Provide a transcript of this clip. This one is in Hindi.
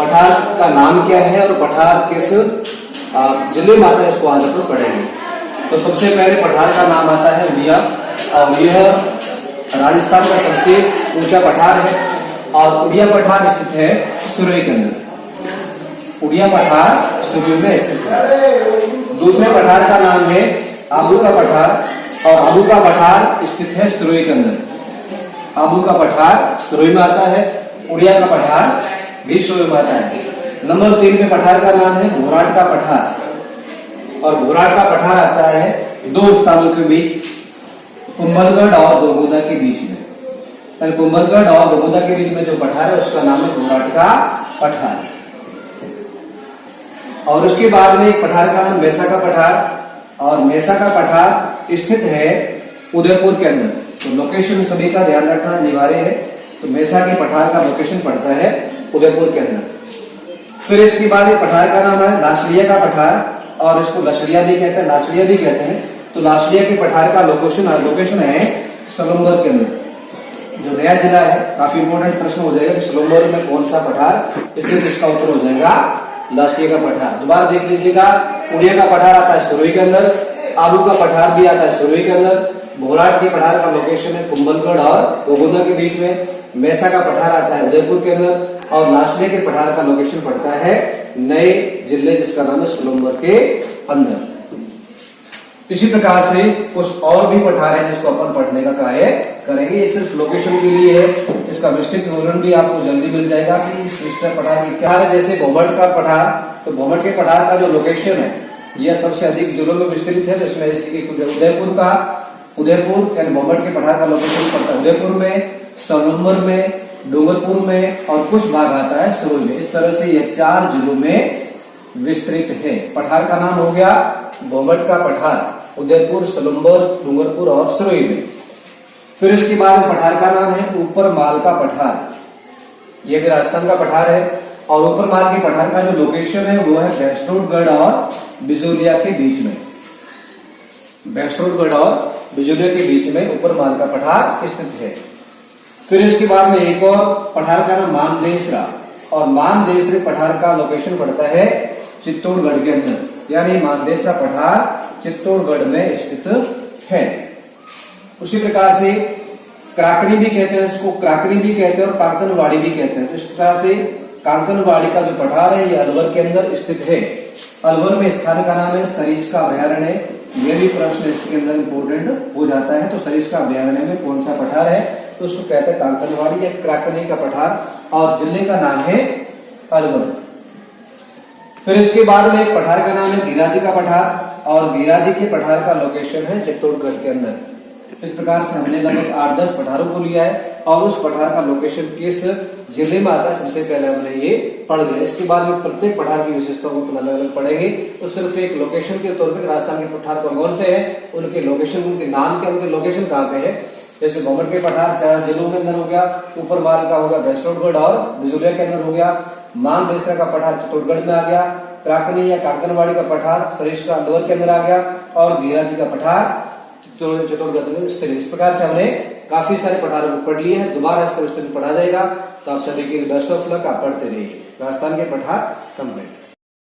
पठार का नाम क्या है और पठार किस जिले में आता है, इसको आज अपन पढ़ेंगे। तो सबसे पहले पठार का नाम आता है उड़िया, और यह राजस्थान का सबसे ऊंचा पठार है और उड़िया पठार स्थित है सुरई के अंदर। उड़िया पठार सुरई में स्थित है। दूसरे पठार का नाम है आबू का पठार, और आबू का पठार स्थित है सुरई के अंदर। आबू का पठार सुरई में आता है, उड़िया का पठार भी सुरई में आता है। नंबर 3 पे पठार का नाम है भोराट का पठार, और भोराट का पठार आता है दो स्थानों के बीच, कुंभलगढ़ और बगोदा के बीच में। कुंभलगढ़ और बगोदा के बीच में जो पठार है उसका नाम है भोराट का पठार। और उसके बाद में एक पठार का नाम मेसा का पठार, और मेसा का पठार स्थित है उदयपुर के अंदर। तो लोकेशन सभी का ध्यान रखना अनिवार्य है। तो मेसा के पठार का लोकेशन पड़ता है उदयपुर के अंदर। फिर इसके बाद एक पठार का नाम है लासड़िया का पठार, और इसको लसड़िया भी कहते हैं, लासड़िया भी कहते हैं। तो लासड़िया के पठार का लोकेशन है सलूमबर के अंदर। जो नया जिला है, काफी इंपोर्टेंट प्रश्न हो जाएगा कि सलूमबर में कौन सा पठार स्थित, इसका उत्तर हो जाएगा लासड़िया का पठार। दोबारा देख लीजिएगा, उड़िया का पठार आता है सुरई के अंदर, आबू का पठार भी आता है सुरई के अंदर, भोराट के पठार का लोकेशन है कुंभलगढ़ और बगोदा के बीच में, मेसा का पठार आता है उदयपुर के अंदर, और लासड़िया के पठार का लोकेशन पड़ता है नए जिले जिसका नाम है सलूमबर के अंदर। इसी प्रकार से कुछ और भी पठार है जिसको अपन पढ़ने का कार्य करेंगे। ये सिर्फ लोकेशन के लिए है, इसका विस्तृत विवरण भी आपको जल्दी मिल जाएगा कि इस विस्तृत पठार की क्या है। जैसे भोमट का पठार, तो भोमट के पठार का जो लोकेशन है यह सबसे अधिक जिलों में विस्तृत है। जिसमें उदयपुर यानी भोमट के पठार का लोकेशन पड़ता है उदयपुर में, सलूमबर में, डूंगरपुर में, और कुछ भाग आता है सुरई में। इस तरह से यह 4 जिलों में विस्तृत है। पठार का नाम हो गया भोमट का पठार, उदयपुर, सलूमबर, डूंगरपुर और सुरई में। फिर इसके बाद पठार का नाम है ऊपर माल का पठार। यह भी राजस्थान का पठार है, और ऊपर माल के पठार का जो लोकेशन है वो है भैंसरोडगढ़ और बिजोलिया के बीच में। भैंसरोडगढ़ और बिजोलिया के बीच में ऊपर माल का पठार स्थित है। फिर इसके बाद में एक और पठार का नाम मानदेसरा, और मानदेसरा पठार का लोकेशन पड़ता है चित्तौड़गढ़ के अंदर, यानी मानदेसरा पठार चित्तौड़गढ़ में स्थित है। उसी प्रकार से क्राकरी भी कहते हैं, इसको क्राकरी भी कहते हैं और कांकनवाड़ी भी कहते हैं। तो इस प्रकार से कांकनवाड़ी का जो पठार है यह अलवर के अंदर स्थित है। अलवर में स्थान का नाम है सरिस्का अभयारण्य। यह भी प्रश्न इसके अंदर इंपोर्टेंट हो जाता है। तो सरिस्का अभयारण्य में कौन सा पठार है, तो उसको कहते हैं कांकनवाड़ी या क्राकरी का पठार, और जिले का नाम है अलवर। फिर इसके बाद में एक पठार का नाम है धीराजी का पठार, और धीराजी के पठार का लोकेशन है चित्तौड़गढ़ के अंदर। इस प्रकार से हमने लगभग 8-10 पठारों को लिया है, और उस पठार का लोकेशन किस जिले में आता है सबसे पहले हमने ये पढ़ लिया। इसके बाद में प्रत्येक पठार की विशेषताओं को अलग अलग पढ़ेंगे। तो सिर्फ एक लोकेशन के तौर पर राजस्थान के पठार कौन से हैं, उनके लोकेशन, उनके नाम क्या, उनके लोकेशन कहाँ पे है। जैसे भोमट के पठार 4 जिलों के अंदर हो गया, ऊपर माल का हो गया भैंसरोडगढ़ और बिजोलिया के अंदर हो गया, मानदेसरा का पठार चित्तौड़गढ़ में आ गया, क्राकनी या कांकनवाड़ी का पठार सरिस्का अलवर के अंदर आ गया, और धीराजी का पठार चित्तौड़गढ़ में स्थित। इस प्रकार से हमने काफी सारे पठारों को पढ़ लिए हैं। दोबारा इस तरह पढ़ा जाएगा। तो आप सभी के बेस्ट ऑफ लक, आप पढ़ते रहिए। राजस्थान के पठार कंप्लीट।